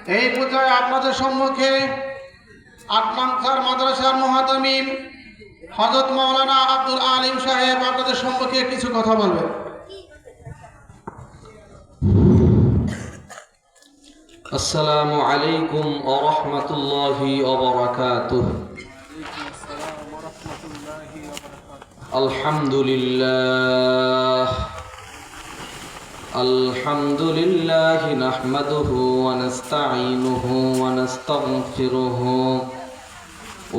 এই পূজায় আপনাদের সম্মুখে ৮ নং মাদ্রাসার মুহাতামিম হযরত মাওলানা আব্দুল আলিম সাহেব আপনাদের সম্মুখে কিছু কথা বলবেন। আসসালামু আলাইকুম ওয়া রাহমাতুল্লাহি ওয়া বারাকাতুহু। আলহামদুলিল্লাহ নাহমাদুহু ওয়া নাস্তাঈনুহু ওয়া নাস্তাগফিরুহু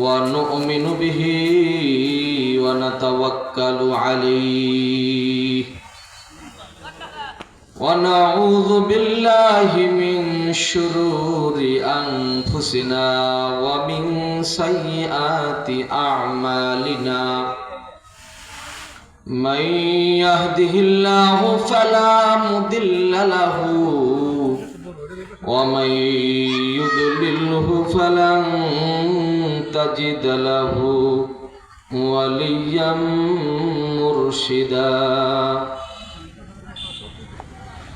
ওয়া নু'মিনু বিহি ওয়া নাতাওয়াক্কালু আলাইহি ونعوذ بالله من شرور أنفسنا ومن سيئات أعمالنا من يهده الله فلا مضل له ومن يضلله فلن تجد له وليا مرشدا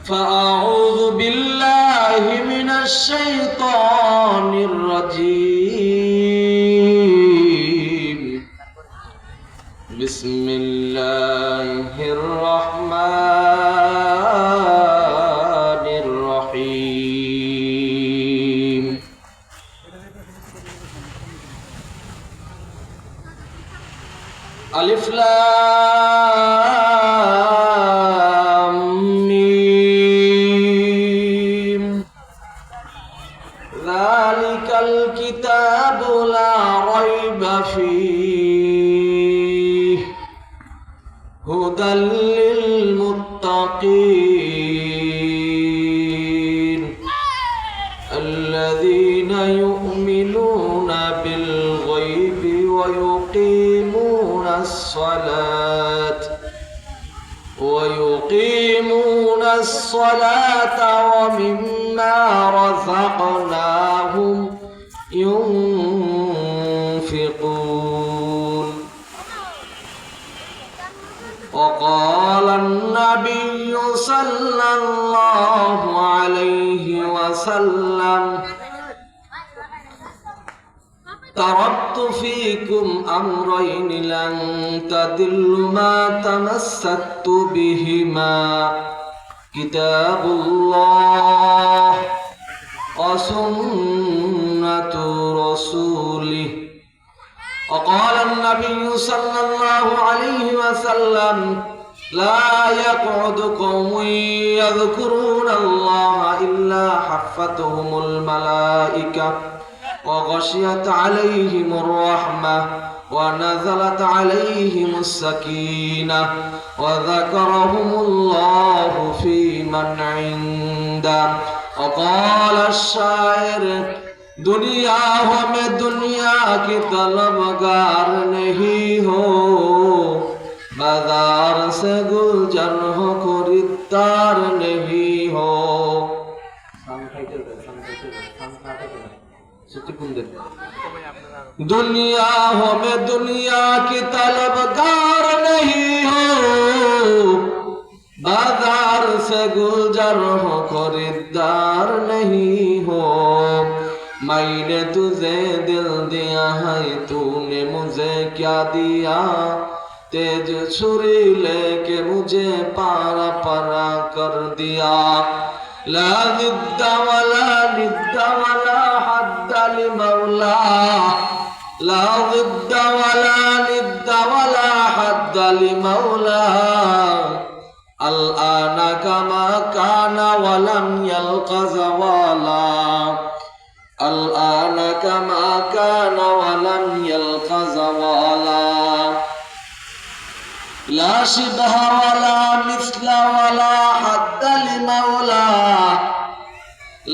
فأعوذ بالله من الشيطان الرجيم بسم الله الرحمن الرحيم ألف ذلك الكتاب لا ريب فيه هدى للمتقين الذين يؤمنون بالغيب ويقيمون الصلاة ومما رزقناهم ينفقون وقال النبي صلى الله عليه وسلم تركت فيكم أمرين لن تضلوا ما تمسكت بهما كتاب الله وسنة رسوله وقال النبي صلى الله عليه وسلم لا يقعد قوم يذكرون الله إلا حفتهم الملائكة وغشيت عليهم الرحمة ونزلت عليهم السكينة وذكرهم الله في من عنده وقال الشاعر दुनिया हो में दुनिया की तलबगार नहीं हो बाजार से गुलजर हो खरीदार नहीं हो दुनिया हो में दुनिया की तलबगार नहीं हो बाजार से गुलजर हो खरीदार नहीं हो मैंने तुझे दिल दिया है तूने मुझे क्या दिया तेज छुरी लेके मुझे पारा पारा कर दिया ला निद्दा वला हद्द लिमौला ला निद्दा वला हद्द लिमौला الآن كما كان ولم يلق زوالا الآن كما كان ولم يلق زوالا لا شبه ولا مثل ولا حد لمولى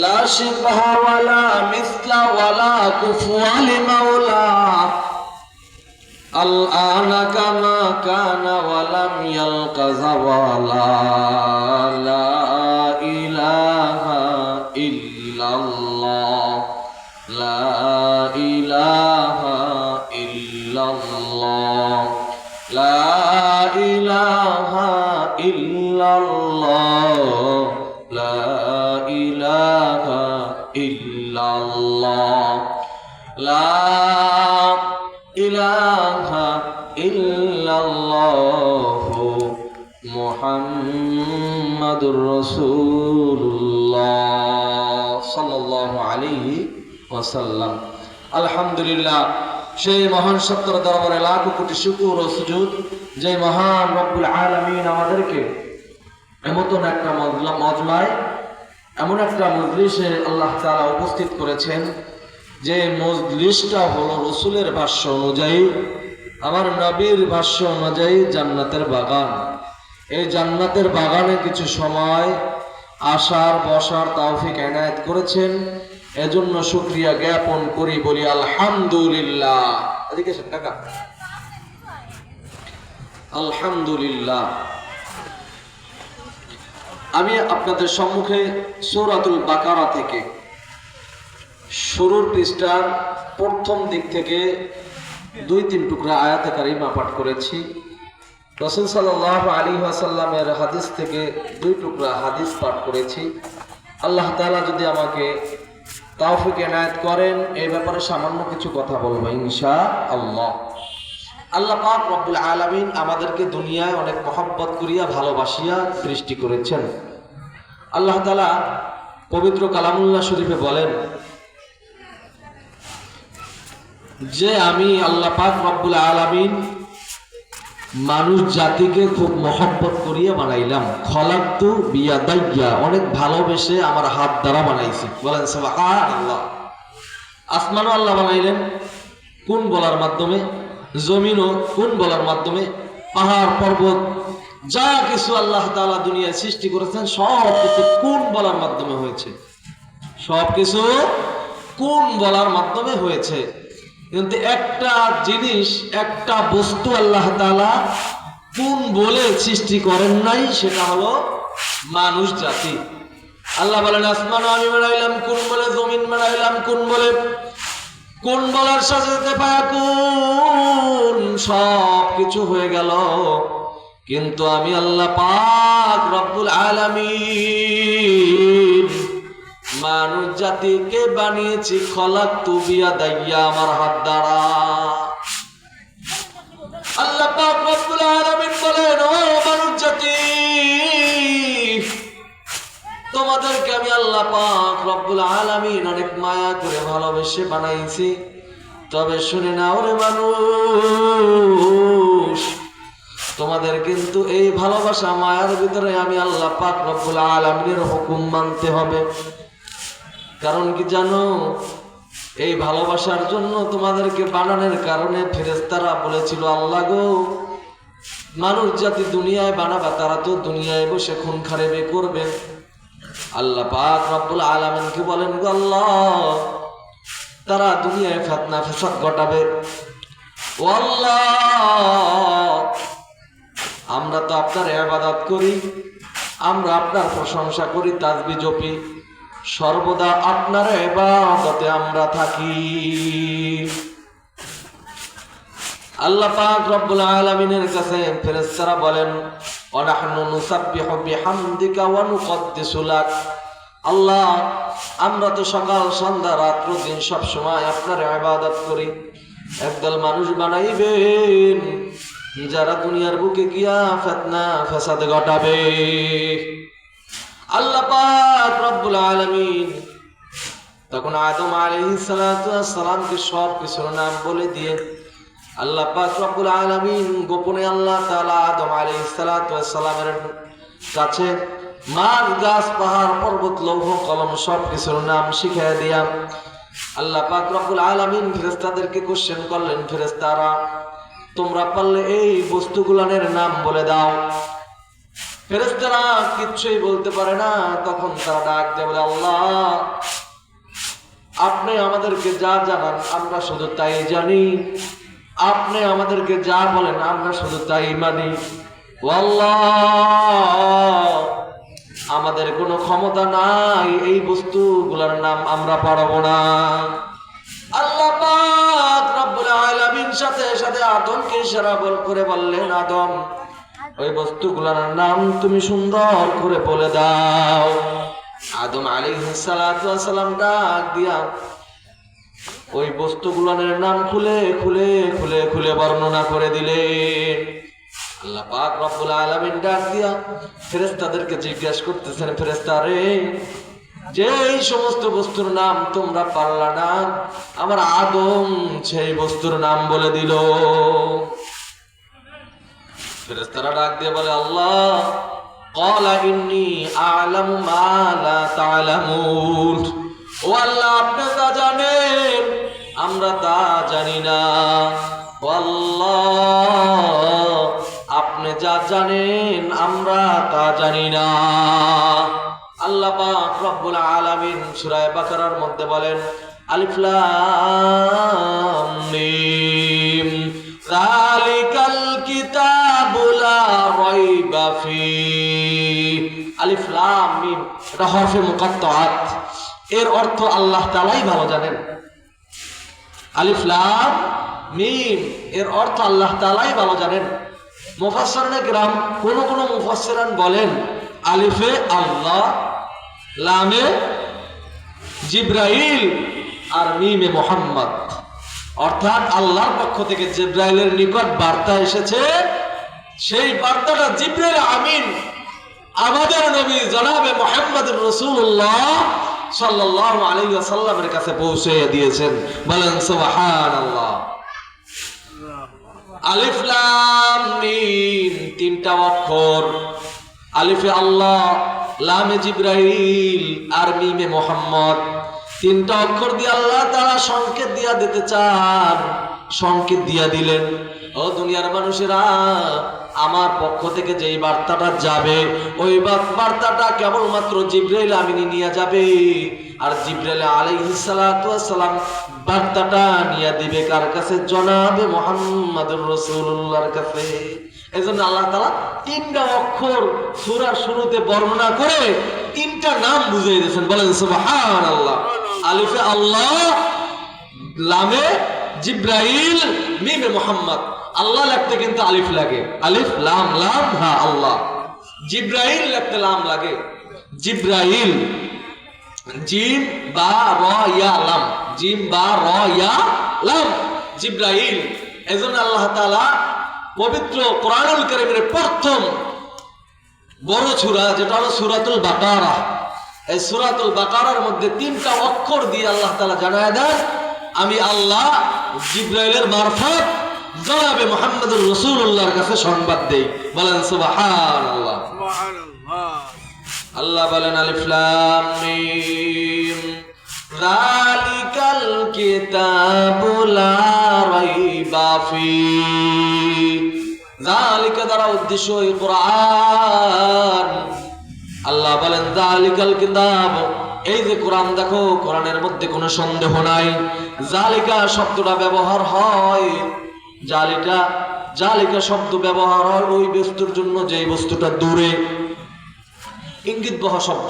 لا شبه ولا مثل ولا كفو لمولى الآن كما كان ولم يلق زوالا لا إله إلا الله لا إله إلا الله لا إله إلا الله لا إله ইল্লাল্লাহ লা ইলাহা ইল্লাল্লাহু মুহাম্মাদুর রাসূলুল্লাহ সাল্লাল্লাহু আলাইহি ওয়াসাল্লাম। আলহামদুলিল্লাহ, সেই মহান সত্তর দরবারে লাখ কোটি শুকর ও সুজুদ, যে মহান রব্বুল আলামিন আমাদেরকে এমন একটা মজমায়, এমন একটা মজলিসে আল্লাহ তাআলা উপস্থিত করেছেন, যে মজলিসটা হলো রসুলের ভাষ্য অনুযায়ী, আমার নবীর ভাষ্য অনুযায়ী জান্নাতের বাগান। এই জান্নাতের বাগানে কিছু সময় আসার বসার তৌফিক এনায়েত করেছেন, এজন্য শুকরিয়া জ্ঞাপন করি, বলি আলহামদুলিল্লাহ। এদিকে এসেন কাকা। আলহামদুলিল্লাহ। আমি আপনাদের সম্মুখে সূরাতুল বাকারা থেকে শুরুর পৃষ্ঠার প্রথম দিক থেকে 2-3 টুকরা আয়াতে কারিমা পাঠ করেছি। রাসূল সাল্লাল্লাহু আলাইহি ওয়াসাল্লামের হাদিস থেকে 2 টুকরা হাদিস পাঠ করেছি। আল্লাহ তাআলা যদি আমাকে তৌফিক এনায়েত করেন, এই ব্যাপারে সামান্য কিছু কথা বলবো ইনশাআল্লাহ। আল্লাহ পাক রব্বুল আলামিন আমাদেরকে দুনিয়ায় অনেক মহব্বত করিয়া ভালোবাসিয়া সৃষ্টি করেছেন। আল্লাহ তাআলা পবিত্র কালামুল্লাহ শরীফে বলেন যে আমি আল্লাহ পাক রব্বুল আলামিন মানুষ জাতিকে খুব মহব্বত করিয়া বানাইলাম। খলাকতু বিয়াদাইয়া, অনেক ভালোবেসে আমার হাত দ্বারা বানাইছি। বলেন সুবহানাল্লাহ। আসমানও আল্লাহ বানাইলেন কোন বলার মাধ্যমে, জমিনও কোন বলার মাধ্যমে, পাহাড় পর্বত যা কিছু আল্লাহ তাআলা দুনিয়ায় সৃষ্টি করেছেন সব কিছু কোন বলার মাধ্যমে হয়েছে, সব কিছু কোন বলার মাধ্যমে হয়েছে। কিন্তু একটা জিনিস, একটা বস্তু আল্লাহ তাআলা কোন বলে সৃষ্টি করেন নাই, সেটা হলো মানুষ জাতি। আল্লাহ বলেন আসমান আমি বানাইলাম কোন বলে, জমিন বানাইলাম কোন বলে, কোন বলার সাথে ফায়াকুন সব কিছু হয়ে গেল। কিন্তু আমি আল্লাহ পাক রব্বুল আলামিন মানুষ জাতিকে বানিয়েছি খলাকতু বিয়াদাইয়া, আমার হাত দ্বারা। আল্লাহ পাক রব্বুল আলামিন বলেন ও মানুষ জাতি, তোমাদেরকে আমি আল্লাহ পাক রব্বুল আলামিন অনেক মায়া করে ভালোবেসে বানাইছি। তবে শুনে নাও রে মানুষ, তোমাদের কিন্তু এই ভালোবাসা মায়ার ভিতরে আমি আল্লাহ পাক রব্বুল আলামিনের হুকুম মানতে হবে। কারণ কি জানো, এই ভালোবাসার জন্য তোমাদেরকে বানানোর কারণে ফেরেশতারা বলেছিল আল্লাহ গো, মানুষ জাতি দুনিয়ায় বানাবা, তারা তো দুনিয়ায় বসে খুন খারাপি করবে। আল্লাহ পাক রব্বুল আলামিন কি বলেন গো আল্লাহ, তারা দুনিয়ায় ফিতনা ফাসাদ ঘটাবে। ও আল্লাহ, আমরা তো আপনার ইবাদত করি, আমরা আপনার প্রশংসা করি, তাসবিহ জপি, সর্বদা আপনার ইবাদতে আমরা থাকি। আল্লাহ পাক রব্বুল আলামিনের কাছে ফেরেশতারা বলেন ওয়া নাহনু নুসাব্বিহু বিহামদিকা ওয়া নুকদ্দিসু লাক। আল্লাহ, আমরা তো সকাল সন্ধ্যা রাত্র দিন সব সময় আপনার ইবাদত করি। একদল মানুষ বানাইবেন যারা দুনিয়ার বুকে গিয়া ফিতনা ফাসাদ ঘটাবে। আল্লাহ পাক রব্বুল আলামিন তখন আদম আলাইহিস সালাতু ওয়াস সালামকে সব কিছুর নাম বলে দিয়ে আল্লাহ পাক রব্বুল আলামিন গোপনে আল্লাহ তাআলা আদম আলাইহিস সালাতু ওয়াস সালামের কাছে মাছ গাছ পাহাড় পর্বত লৌহ কলম সব কিছুর নাম শিখিয়ে দিয়া আল্লাহ পাক রব্বুল আলামিন ফেরেশতাদেরকে কোশ্চেন করলেন, ফেরেশতারা তোমরা পারলে এই বস্তুগুলোর নাম বলে দাও। ফেরেশতারা কিচ্ছুই বলতে পারে না। তখন তারা ডাক দিয়ে বলে আল্লাহ, আপনি আমাদেরকে যা জানান আমরা শুধু তাই জানি, আপনি আমাদেরকে যা বলেন আমরা শুধু তাই মানি। ও আল্লাহ, আমাদের কোনো ক্ষমতা নাই, এই বস্তুগুলোর নাম আমরা পারবো না। আল্লাহ পাক রব্বুল আলামিন সাথে সাথে আদমকে ইশারা করে বললেন, আদম ওই বস্তুগুলোর নাম তুমি সুন্দর করে বলে দাও। আদম আলাইহিস সালাতু ওয়াস সালাম ডাক দিয়া ওই বস্তুগুলোর নাম খুলে খুলে খুলে খুলে বর্ণনা করে দিলেন। আল্লাহ পাক রব্বুল আলামিন ডাক দিয়া ফেরেশতাদেরকে জিজ্ঞেস করতেছেন, ফেরেশতারে, যে এই সমস্ত বস্তুর নাম তোমরা পারলা না, আমার আদম সেই বস্তুর নাম বলে দিল। ফেরেশতারা ডাক দিয়ে বলে, আল্লাহ ক্বালা ইন্নী আ'লামু মা লা তা'লামুন। ও আল্লাহ, আপনি তা জানেন, আমরা তা জানি না। ও আল্লাহ, আপনি যা জানেন আমরা তা জানি না। আল্লাহ পাক রব্বুল আলামিন সূরা বাকারার মধ্যে বলেন, আলিফ লাম মিম যালিকাল কিতাবু লা রাইবা ফীহ। আলিফ লাম মিম এটা হরফে মুকাত্তাআত, এর অর্থ আল্লাহ তাআলাই ভালো জানেন। আলিফ লাম মিম এর অর্থ আল্লাহ তাআলাই ভালো জানেন। মুফাসসিরিনে কিরাম কোন কোন মুফাসসিরান বলেন, আলিফে আল্লাহ, লামে জিবরাইল আর মিমে মুহাম্মদ, অর্থাৎ আল্লাহর পক্ষ থেকে জিবরাইলের নিকট বার্তা এসেছে, সেই বার্তাটা জিবরাইল আমিন আমাদের নবী জনাবে মুহাম্মদুর রাসূলুল্লাহ সাল্লাল্লাহু আলাইহি ওয়াসাল্লামের কাছে পৌঁছে দিয়েছেন। বলেন সুবহানাল্লাহ। আলিফ লাম মিম তিনটা অক্ষর, আলিফে আল্লাহ, লামে জিবরাইল আর মিমে মুহাম্মদ, তিনটা অক্ষর দিয়ে আল্লাহ তাআলা সংকেত দিয়া দিতে চান, সংকেত দিয়া দিলেন। ও দুনিয়ার মানুষেরা, আমার পক্ষ থেকে যেই বার্তাটা যাবে ওই বার্তাটা কেবলমাত্র জিবরাইল আমিনী নিয়ে যাবে, আর জিবরাইল আলাইহিস সালাতু ওয়াস সালাম বার্তাটা নিয়ে দিবে কার কাছে? জনাবে মুহাম্মদুর রাসূলুল্লাহর কাছে। এজন্য আল্লাহ তাআলা তিনটা অক্ষর সূরার শুরুতে বর্ণনা করে তিনটা নাম বুঝিয়ে দিয়েছেন। বলেন সুবহানাল্লাহ। আলিফে আল্লাহ, লামে জিবরাইল, মিমে মুহাম্মদ। আল্লাহ লিখতে কিন্তু আলিফ লাগে, আলিফ লাম লাম হা আল্লাহ। জিবরাইল লিখতে লাম লাগে, জিবরাইল, জিম বা র ইয়া লাম, জিম বা র ইয়া লাম, জিবরাইল। এজন্য আল্লাহ তাআলা পবিত্র কোরআনুল কারীমের প্রথম বড় সূরা যেটা হলো সূরাতুল বাকারা, এই সূরাতুল বাকারার মধ্যে তিনটা অক্ষর দিয়ে আল্লাহ তাআলা জানায় দেন, আমি আল্লাহ জিবরাইলের মারফত জনাবে মুহাম্মদুর রাসূলুল্লাহর কাছে সংবাদ দেই। বলেন সুবহানাল্লাহ। আল্লাহ বলেন, আলিফ লাম মিম যালিকাল কিতাবু লা রাইবা ফীহ। যালিকা দ্বারা উদ্দেশ্য এই কোরআন। আল্লাহ বলেন যালিকাল কিতাব, এই যে কোরআন, দেখো কোরআনের মধ্যে কোনো সন্দেহ নাই। জালিকা শব্দটা ব্যবহার হয়, জালিকা শব্দ ব্যবহার হয় ওই বস্তুর জন্য যেই বস্তুটা দূরে, ইঙ্গিত বহ শব্দ।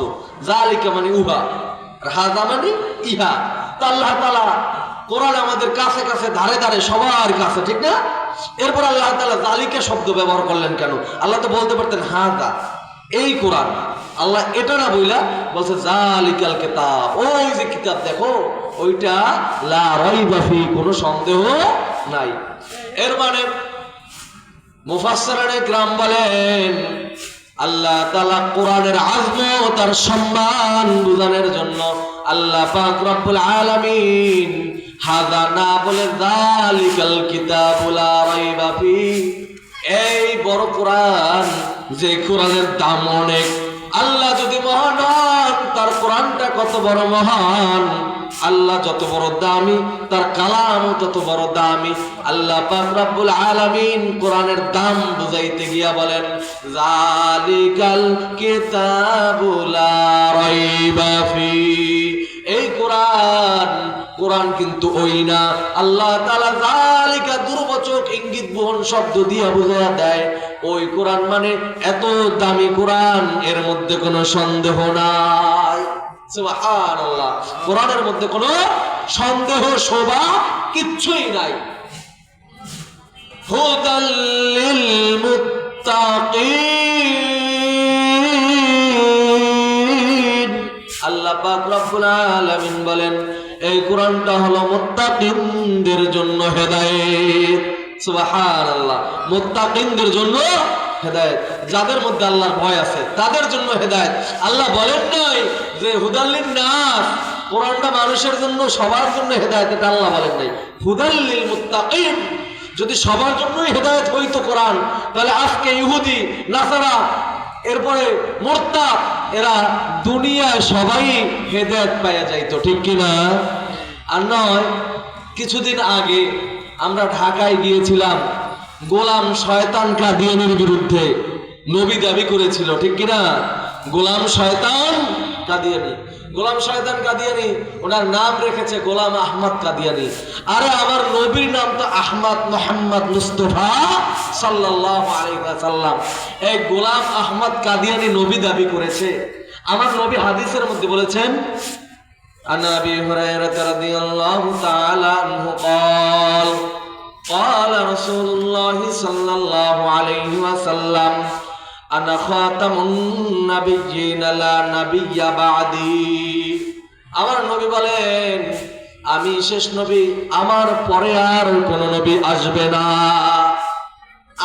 জালিকা মানে উহা, আর হাযা মানে ইহা। তা আল্লাহ তাআলা কোরআন আমাদের কাছে কাছে, ধারে ধারে, সবার কাছে, ঠিক না? এরপর আল্লাহ তাআলা জালিকা শব্দ ব্যবহার করলেন কেন? আল্লাহ তো বলতে পারতেন হাযা, এই কোরআন। আল্লাহ এটা না বইলা বলছে জালিকাল কিতাব, ওই যে কিতাব দেখো ওইটা লা রাইবা ফি, কোনো সন্দেহ নাই। এর মানে মুফাসসিরিনে কিরাম বলেন, আল্লাহ তাআলা কোরআনের আজমত আর সম্মান বুঝানোর জন্য আল্লাহ পাক রব্বুল আলামিন হাযা না বলে যালিকাল কিতাবু লা রাইবা ফি, এই বড় কোরআন, যে কোরআনের দাম অনেক। আল্লাহ যদি মহান হন, তার কোরআনটা কত বড় মহান। আল্লাহ যত বড় দামি, তার কালাম তত বড় দামি। আল্লাহ পাক রব্বুল আলামিন কোরআনের দাম বুঝাইতে গিয়া বলেন যালিকাল কিতাবু লা রাইবা ফি। এই কোরআন কিন্তু ওই না। আল্লাহ তাআলা যালিকা দুর্বচক ইঙ্গিত বহন শব্দ দিয়া বুঝাইয়া দেয়, ওই কোরআন মানে এত দামি কোরআন, এর মধ্যে কোনো সন্দেহ নাই। সুবহানাল্লাহ। কোরআনের মধ্যে কোনো সন্দেহ শোভা কিচ্ছুই নাই। হুদাল লিল মুত্তাকিন, পাক রব্বুল আলামিন বলেন এই কোরআনটা হলো মুত্তাকিনদের জন্য হেদায়েত। সুবহানাল্লাহ, মুত্তাকিনদের জন্য হেদায়েত, যাদের মধ্যে আল্লাহর ভয় আছে তাদের জন্য হেদায়েত। আল্লাহ বলেন নাই যে হুদাল্লিন নাস, কোরআনটা মানুষের জন্য সবার জন্য হেদায়েত, এটা আল্লাহ বলেন নাই। হুদাল্লিল মুত্তাকিন, যদি সবার জন্যই হেদায়েত হইতো কোরআন, তাহলে আজকে ইহুদি নাসারা এরপরে মুরতাদ এরা দুনিয়ায় সবাই হেদায়েত পাওয়া যাইতো, ঠিক কিনা? আর নয়, কিছুদিন আগে আমরা ঢাকায় গিয়েছিলাম, গোলাম শয়তান কাদিয়ানির বিরুদ্ধে নবী দাবি করেছিল, ঠিক কিনা? গোলাম শয়তান কাদিয়ানি, গোলাম শয়তান কাদিয়ানি, ওনার নাম রেখেছে গোলাম আহমদ কাদিয়ানি। আরে আমার নবীর নাম তো আহমদ মোহাম্মদ মুস্তফা সাল্লাল্লাহু আলাইহি ওয়াসাল্লাম। এই গোলাম আহমদ কাদিয়ানি নবী দাবি করেছে। আমার নবী হাদিসের মধ্যে বলেছেন, عن أبي هريرة رضي الله تعالى عنه قال قال رسول الله صلى الله عليه وسلم أنا خاتم النبيين لا نبي بعدي। আমার নবী বলেন আমি শেষ নবী, আমার পরে আর কোন নবী আসবে না,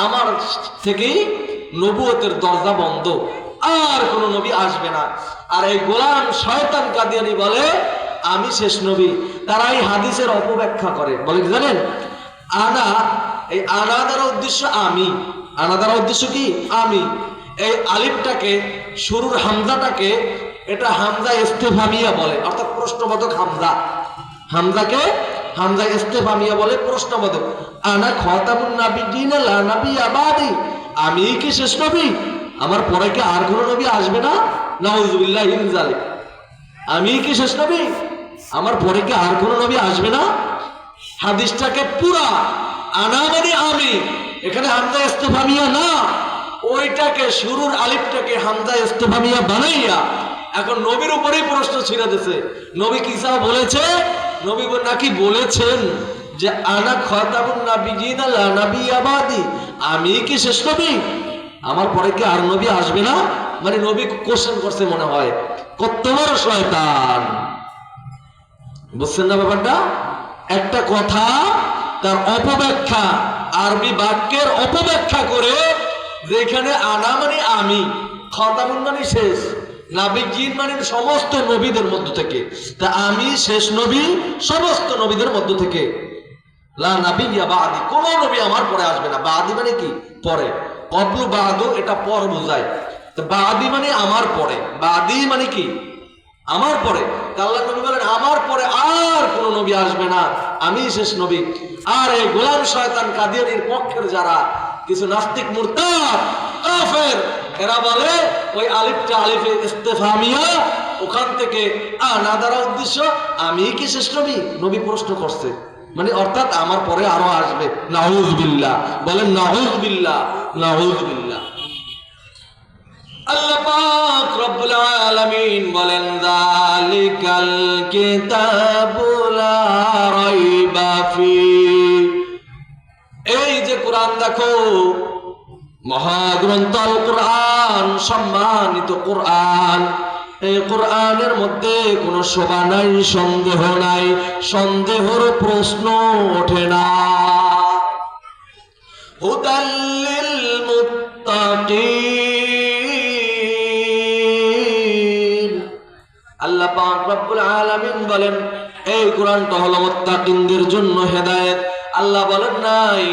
আমার থেকেই নবুয়তের দরজা বন্ধ, আর কোন নবী আসবে না। আর এই গোলাম শয়তান কাদিয়ানি বলে আমি শেষ নবী। তারা এই হাদিসের অপব্যাখ্যা করে, বলে কি জানেন? আনা, এই আনা দ্বারা উদ্দেশ্য আমি, আনা দ্বারা উদ্দেশ্য কি? আমি। এই আলিফটাকে, শুরুর হামজাটাকে, এটা হামজা ইস্তেফামিয়া বলে, অর্থাৎ প্রশ্নবোধক হামজা। হামজাকে হামজা ইস্তেফামিয়া বলে, প্রশ্নবোধক। আনা খাতামুন নাবিয়্যিন লা নাবিয়্যা বাদি, আমি কি শেষ নবী, আমার পরে কি আর কোন নবী আসবে না? নাউযুবিল্লাহি মিন যালিক। আমি কি শেষ নবী, আমার পরে কি আর কোন নবী আসবে না? হাদিসটাকে পুরা আনা মানে আমি, এখানে হামজা ইস্তেফামিয়া না, ওইটাকে শুরুর আলিফটাকে হামজা ইস্তেফামিয়া বানাইয়া এখন নবীর উপরেই প্রশ্ন ছিঁড়ে দিয়েছে। নবী কি সব বলেছে? নবী নাকি বলেছেন যে আনা খাতামুন নাবিয়্যিন লা নাবিয়্যা বাদি, আমি কি শেষ নবী, আমার পরে কি আর নবী আসবে না? মানে নবী কোশ্চেন করছে মনে হয়। কত বড় শয়তান, বুঝছেন না ব্যাপারটা? একটা কথা তার অপব্যাখ্যা, আরবি বাক্যের অপব্যাখ্যা করে, যেখানে আনা মানে আমি, খাতামুন মানে শেষ, নাবিয়্যিন মানে সমস্ত নবীদের মধ্য থেকে, তা আমি শেষ নবী সমস্ত নবীদের মধ্য থেকে। লা নাবিয়্যা বাদি, কোন নবী আমার পরে আসবে না। বাদি মানে কি? পরে। কবলু বাদু এটা পর বোঝায়, তো বাদি মানে আমার পরে, বাদি মানে কি? আমার পরে। আল্লাহ নবী বলেন আমার পরে আর কোন নবী আসবে না, আমি শেষ নবী। আর এই গোলাম শয়তান কাদিয়ানির পক্ষের যারা কিছু নাস্তিক মুরতাদ কাফের, এরা বলে ওই আলিফটা আলিফে ইস্তেফামিয়া, ওখান থেকে আনা দ্বারা উদ্দেশ্য আমি কি শেষ নবী, নবী প্রশ্ন করছে, মানে অর্থাৎ আমার পরে আরো আসবে। নাউযুবিল্লাহ, বলেন নাউযুবিল্লাহ, নাউযুবিল্লাহ। আল্লাহ পাক রব্বুল আলামিন বলেন যালিকাল কিতাবু লা রাইবা ফি, এই যে কোরআন দেখো, মহাগ্রন্থ আল কোরআন, সম্মানিত কোরআন, এই কোরআনের মধ্যে কোনো শোভা নাই, সন্দেহ নাই, সন্দেহর প্রশ্ন ওঠে না। হুদাল্লিল মুত্তাকিন, আল্লাহ পাক রব্বুল আলামিন বলেন এই কোরআনটা হলো মুত্তাকিনদের জন্য হেদায়েত। আল্লাহ বলেন নাই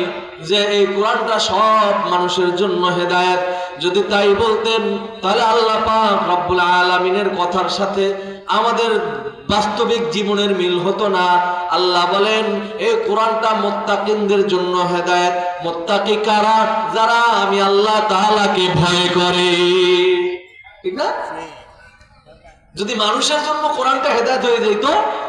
যে এই কোরআনটা সব মানুষের জন্য হেদায়েত। যদি তাই বলতেন তাহলে আল্লাহ পাক রব্বুল আলামিনের কথার সাথে আমাদের বাস্তবিক জীবনের মিল হতো না। আল্লাহ বলেন এই কোরআনটা মুত্তাকিনদের জন্য হেদায়েত। মুত্তাকি কারা? যারা আমি আল্লাহ তাআলাকে ভয় করে, ঠিক না? যদি মানুষের জন্য কোরআনটা হেদায়েত হয়ে যেত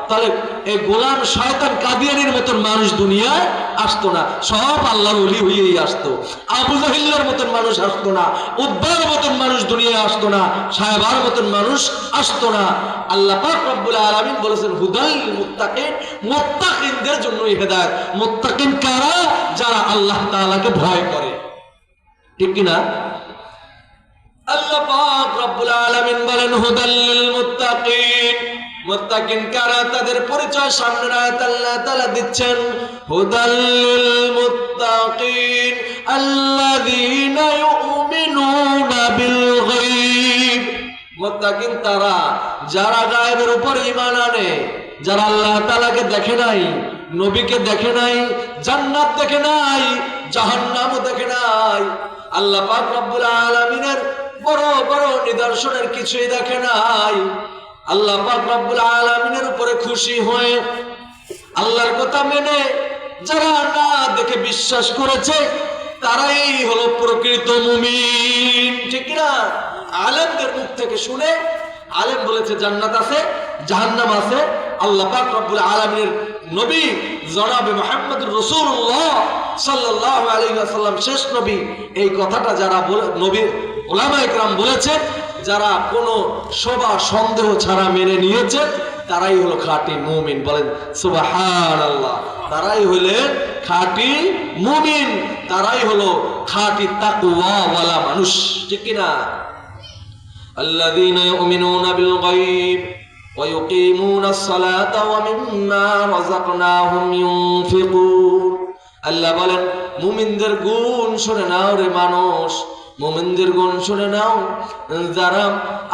তাহলে এই গোলাম শয়তান কাদিয়ানির মতন মানুষ দুনিয়ায় আসতো না, সব আল্লাহর ওলি হয়েই আসতো। আবু জাহিলের মতন মানুষ আসতো না, উদ্বার মতন মানুষ দুনিয়ায় আসতো না, সাহেবার মতন মানুষ আসতো না। আল্লাহ পাক রব্বুল আলামিন বলেছেন হুদাল মুত্তাকিন, মুত্তাকিনদের জন্যই হেদায়েত। মুত্তাকিন কারা? যারা আল্লাহ তাআলাকে ভয় করে, ঠিক কি না? আল্লাহ পাক রব্বুল আলামিন বলেন হুদাল লিল মুত্তাকিন। মুত্তাকিন কারা, তাদের পরিচয় সামনের আয়াতে আল্লাহ তাআলা দিচ্ছেন। হুদাল লিল মুত্তাকিন আল্লাযীনা ইউমিনুনা বিল গায়ব। মুত্তাকিন তারা যারা গায়েবের উপর ঈমান আনে, যারা আল্লাহ তাআলাকে দেখে নাই, নবীকে দেখে নাই, জান্নাত দেখে নাই, জাহান্নামও দেখে নাই, আল্লাহ পাক রব্বুল আলামিনের বড় বড় নিদর্শনের কিছুই দেখে নাই, আল্লাহ পাক রব্বুল আলামিনের উপরে খুশি হয়ে আল্লাহর কথা মেনে যারা না দেখে বিশ্বাস করেছে, তারাই হলো প্রকৃত মুমিন। ঠিক না? আলেমদের মুখ থেকে শুনে, আলেম বলেছে জান্নাত আছে, জাহান্নাম আছে, আল্লাহ পাক রব্বুল আলামিনের নবী জনাবে মুহাম্মদুর রাসূলুল্লাহ সাল্লাল্লাহু আলাইহি ওয়াসাল্লাম শেষ নবী, এই কথাটা যারা নবী উলামায়ে কেরাম বলেছেন, যারা কোনো শোভা সন্দেহ ছাড়া মেনে নিয়েছে, তারাই হলো খাঁটি মুমিন। বলেন সুবহানাল্লাহ। তারাই হলেন খাঁটি মুমিন, তারাই হলো খাঁটি তাকওয়াওয়ালা মানুষ। ঠিক কি না? আল্লাযীনা ইউমিনুনা বিল গায়ব ওয়া ইউকিমুনাস সালাতা ওয়া মিম্মা রাযাকনাহুম ইউনফিকুন। আল্লাহ বলেন মুমিনদের গুণ শুনে নাও রে মানুষ, মুমিনদের গুণ শুনে নাও। যারা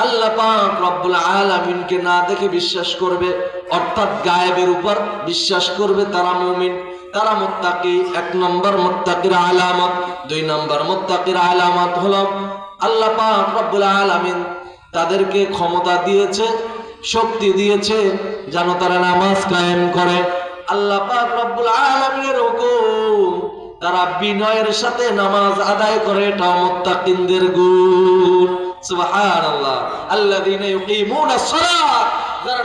আল্লাহ পাক রব্বুল আলামিনকে না দেখে বিশ্বাস করবে, অর্থাৎ গায়েবের উপর বিশ্বাস করবে, তারা মুমিন, তারা মুত্তাকি। এক নম্বর মুত্তাকির আলামত। দুই নম্বর মুত্তাকির আলামত হলো আল্লাহ পাক রব্বুল আলামিন তাদেরকে ক্ষমতা দিয়েছে, শক্তি দিয়েছে যেন তারা নামাজ কায়েম করে। আল্লাহ পাক রব্বুল আলামিনের হুকুম তারা বিনয়ের সাথে নামাজ আদায় করে, এটাও মুত্তাকিনদের গুণ। সুবহানাল্লাহ। আল্লাযীনা ইউকিমুনাস সালাত, যারা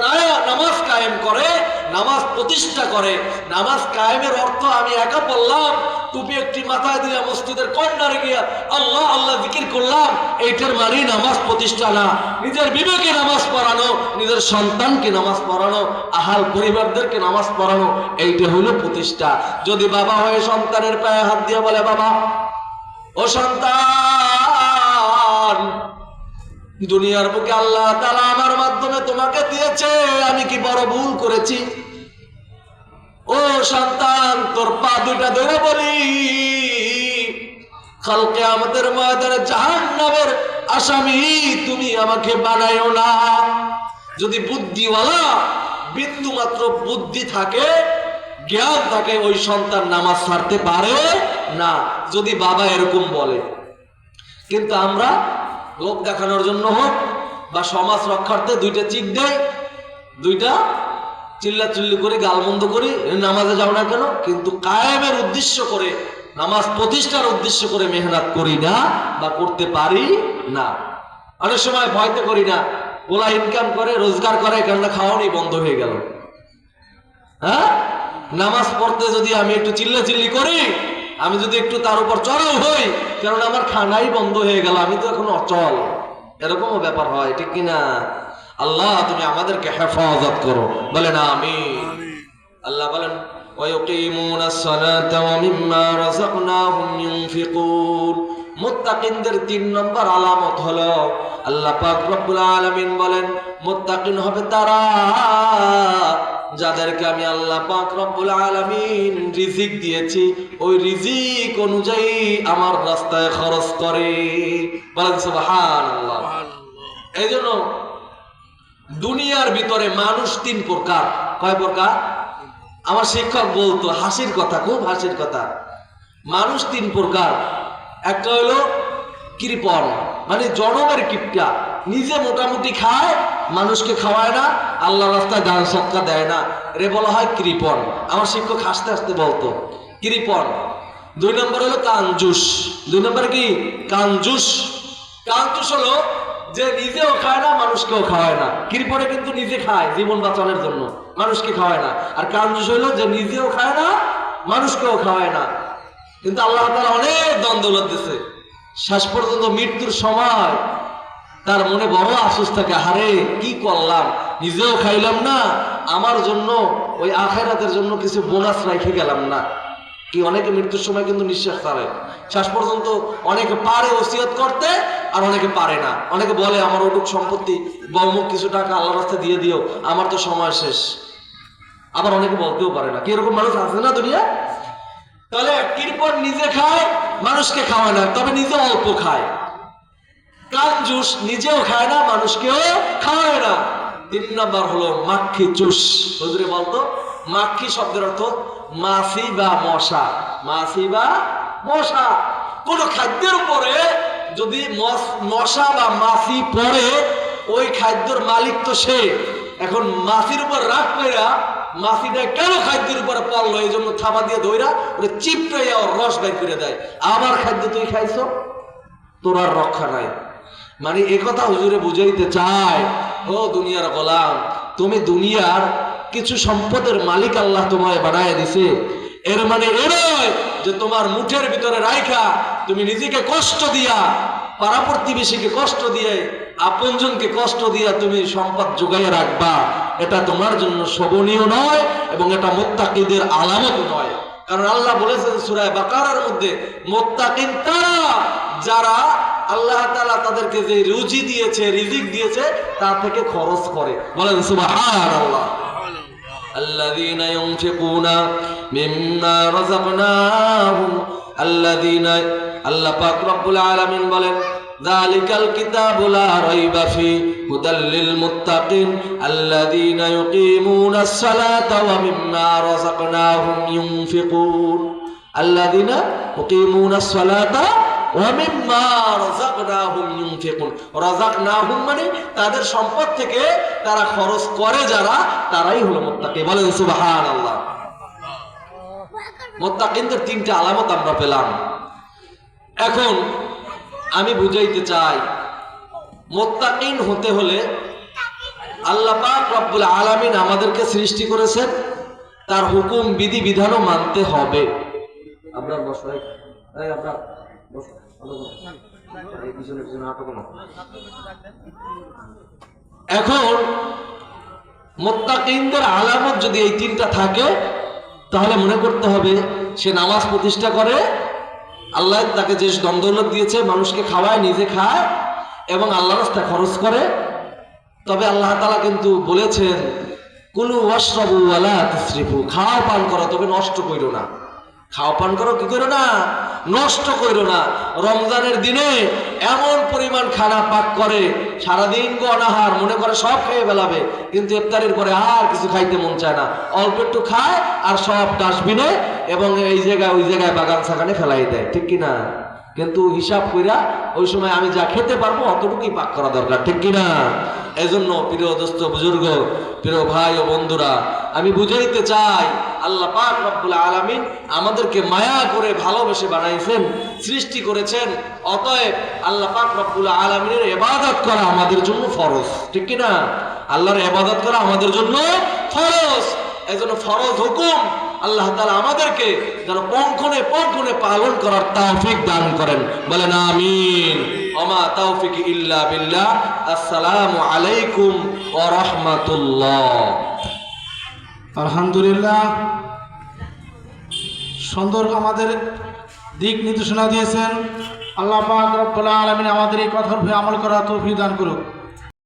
নামাজ কায়েম করে, নামাজ প্রতিষ্ঠা করে। নামাজ কায়েমের অর্থ আমি একা পড়লাম, টুপি একটি মাথায় দিয়ে মসজিদের কর্নারে গিয়া আল্লাহ আল্লাহ জিকির করলাম, এইটার মানে নামাজ প্রতিষ্ঠা না। নিজের বিবেকে নামাজ পড়ানো, নিজের সন্তানকে নামাজ পড়ানো, আহাল পরিবারদেরকে নামাজ পড়ানো, এইটা হলো প্রতিষ্ঠা। যদি বাবা হয়ে সন্তানের পায়ে হাত দিয়ে বলে, বাবা ও সন্তান, দুনিয়ার বুকে আল্লাহ তাআলা আমার মাধ্যমে তোমাকে দিয়েছে, আমি কি বড় ভুল করেছি? ও সন্তান, তোর পা দুইটা ধরে বলি, কাল কিয়ামতের ময়দানে জাহান্নামের আসামি তুমি আমাকে বানাইও না। যদি বুদ্ধিওয়ালা, বিন্দু মাত্র বুদ্ধি থাকে, জ্ঞান থাকে, ওই সন্তান নামাজ ছাড়তে পারে না, যদি বাবা এরকম বলে। কিন্তু আমরা লোক দেখানোর জন্য হোক বা সমাজ রক্ষার্থে দুইটা চিক দেয়, দুইটা চিল্লাচিল্লি করে গালমন্দ করি, নামাজে যাও না কেন, কিন্তু কায়েমের উদ্দেশ্য করে, নামাজ প্রতিষ্ঠার উদ্দেশ্য করে মেহনত করি না বা করতে পারি না। অনেক সময় ভয়তে করি না, ওলা ইনকাম করে, রোজগার করে, কেননা খাওয়ানি বন্ধ হয়ে গেল। হ্যাঁ, নামাজ পড়তে যদি আমি একটু চিল্লাচিল্লি করি, আমি যদি একটু তার উপর চড়াও হই, কারণ আমার খানাই বন্ধ হয়ে গেল, আমি তো এখন অচল, এরকমও ব্যাপার হয়। ঠিক কিনা? আল্লাহ তুমি আমাদেরকে হেফাজত করো, বলেন আমিন। আল্লাহ বলেন ওয়ায়ুকিমুনাস সালাতা ওয়া মিম্মা রাযাকনাহুম ইউনফিকুন। মুত্তাকিনদের ৩ নম্বর আলামত হলো, আল্লাহ পাক রব্বুল আলামিন বলেন মুত্তাকিন হবে তারা যাদেরকে আমি আল্লাহ পাক রব্বুল আলামিন রিজিক দিয়েছি, ওই রিজিক অনুযায়ী আমার রাস্তায় খরচ করে। বলেন সুবহানাল্লাহ। এইজন্য দুনিয়ার ভিতরে মানুষ ৩ প্রকার। কয় প্রকার? আমার শিক্ষক বলতো, হাসির কথা, খুব হাসির কথা। মানুষ ৩ প্রকার। একটা হলো কৃপণ, মানে জনমের কিপটা, নিজে মোটামুটি খায়, মানুষকে খাওয়ায় না, আল্লাহ রাস্তায় দান সৎকার দেয় না, রে বলা হয় কৃপণ। আমার শিক্ষক হাসতে হাসতে বলতো কৃপণ। ২ নম্বর হলো কাঞ্জুস। ২ নম্বর কি? কাঞ্জুস। কাঞ্জুস হলো যে নিজেও খায় না, মানুষকেও খাওয়ায় না। কৃপণে কিন্তু নিজে খায় জীবন বাঁচানোর জন্য, মানুষকে খাওয়ায় না। আর কাঞ্জুস হলো যে নিজেও খায় না, মানুষকেও খাওয়ায় না, কিন্তু আল্লাহ তাআলা অনেক ধন দৌলত দিয়েছে, শেষ পর্যন্ত মৃত্যুর সময় তার মনে বড় আফসোস থাকে, হারে কি করলাম, নিজেও খাইলাম না, আমার জন্য ওই আখিরাতের জন্য কিছু বোনাস রেখে গেলাম না। কি অনেকে মৃত্যুর সময় কিন্তু নিঃশ্বাস ছাড়ে, শেষ পর্যন্ত অনেকে পারে ওসিয়ত করতে আর অনেকে পারে না। অনেকে বলে আমার ওটুক সম্পত্তি বা অমুক কিছু টাকা আল্লাহ রাস্তায় দিয়ে দিও, আমার তো সময় শেষ। আবার অনেকে বলতেও পারে না। কি এরকম মানুষ আছে না দুনিয়া? তাহলে একটির পর নিজে খায়, মানুষকে খাওয়ায় না, তবে নিজে অল্প খায়। কাঞ্জুস, নিজেও খায় না, মানুষকেও খাওয়ায় না। 3 নাম্বার হলো মাক্ষী চুষ। হুজুরে বলতো মাক্ষী শব্দের অর্থ মাছি বা মশা। মাছি বা মশা। কোন খাদ্যের উপরে যদি মশা বা মাছি পড়ে, ওই খাদ্যের মালিক তো সে। এখন মাছির উপর রাগ কইরা মাছিটা কেন খাদ্যের উপরে পড়লো, এই জন্য থাবা দিয়ে ধইরা ওটা চিপটাইয়া ওর রস বের করে দেয়। আমার খাদ্য তুই খাইছো, তোর আর রক্ষা নাই। মানে একথা হুজুরে বুঝাইতে চায়, ও দুনিয়ার গোলাম, তুমি দুনিয়ার কিছু সম্পদের মালিক আল্লাহ তোমায় বানায় দিছে। এর মানে এ নয় যে তোমার মুঠের ভিতরে রাইখা তুমি নিজেকে কষ্ট দিয়া, পাড়া প্রতিবেশীকে কষ্ট দিয়ে, আপনজনকে কষ্ট দিয়া তুমি সম্পদ যোগাইয়া রাখবা। এটা তোমার জন্য শোভনীয় নয় এবং এটা মুত্তাকিদের আলামত নয়। কারণ আল্লাহ বলেছেন সূরা বাকারার মধ্যে, মুত্তাকিন তারা যারা আল্লাহ তাআলা তাদেরকে যে রুজি দিয়েছে, রিজিক দিয়েছে, তা থেকে খরচ করে। বলেন সুবহানাল্লাহ। الذين ينفقون مما رزقناهم الذين আল্লাহ পাক রব্বুল আলামিন বলেন, যালিকাল কিতাবু লা রাইবা ফি হুদাল লিল মুত্তাকিন আল্লাযীনা ইউকিমুনাস সালাতা ওয়া মিম্মা রাযাকনাহুম ইউনফিকুন। আল্লাযীনা ইউকিমুনাস সালাতা ওয়া মিম্মা রাযাকনাহুম ইউনফিকুন। রাযাকনাহুম মানে তাদের সম্পদ থেকে তারা খরচ করে যারা, তারাই হলো মুত্তাকি। বলেন সুবহানাল্লাহ। মুত্তাকিনদের 3টা আলামত আমরা পেলাম। এখন আমি বুঝাইতে চাই, মুত্তাকিন হতে হলে আল্লাহ পাক রব্বুল আলামিন আমাদেরকে সৃষ্টি করেছেন, তার হুকুম বিধি বিধানও মানতে হবে। আপনার বসাই, আপনার এখন মুত্তাকিনদের আলামত যদি এই 3টা থাকে, তাহলে মনে করতে হবে সে নামাজ প্রতিষ্ঠা করে, আল্লাহ তাকে যে দন্দৌলত দিয়েছে, মানুষকে খাওয়ায়, নিজে খায় এবং আল্লাহর রাস্তায় খরচ করে। তবে আল্লাহ তাআলা কিন্তু বলেছেন, কুলু ওয়াশরাবু ওয়া লা তুসরিফু, খাও পান করো, তবে নষ্ট কইরো না। খাও পান করো, কি করো না, নষ্ট কইরো না। রমজানের দিনে এমন পরিমাণ খানা পাক করে, সারাদিন অনাহার, মনে করে সব খেয়ে ফেলাবে, কিন্তু ইফতারের পরে আর কিছু খাইতে মন চায় না, অল্প একটু খায় আর সব ডাস্টবিনে এবং এই জায়গায় ওই জায়গায় বাগান সাগানে ফেলাই দেয়, ঠিক কিনা? কিন্তু হিসাব কইরা ওই সময় আমি যা খেতে পারবো অতটুকুই পাক করা দরকার, ঠিক কিনা? এজন্য প্রিয় দোস্ত, বুজুর্গ, প্রিয় ভাই ও বন্ধুরা, আমি বুঝাইতে চাই, আল্লাহ পাক রব্বুল আলামিন আমাদেরকে মায়া করে ভালোবেসে বানাইছেন, সৃষ্টি করেছেন। অতএব আল্লাহ পাক রব্বুল আলামিনের ইবাদত করা আমাদের জন্য ফরজ, ঠিক কিনা? আল্লাহর ইবাদত করা আমাদের জন্য ফরজ। এজন্য ফরজ হুকুম আল্লাহ তাআলা আমাদেরকে যেন পঙ্খনে পঙ্খনে পালন করার তৌফিক দান করেন। বলেন আমিন। ওমা তাওফিকি ইল্লা বিল্লাহ। আসসালামু আলাইকুম ওয়া রাহমাতুল্লাহ। আলহামদুলিল্লাহ, সুন্দর আমাদের দিক নির্দেশনা দিয়েছেন। আল্লাহ পাক রব্বুল আলামিন আমাদের এই কথার উপরে আমল করার তৌফিক দান করুক।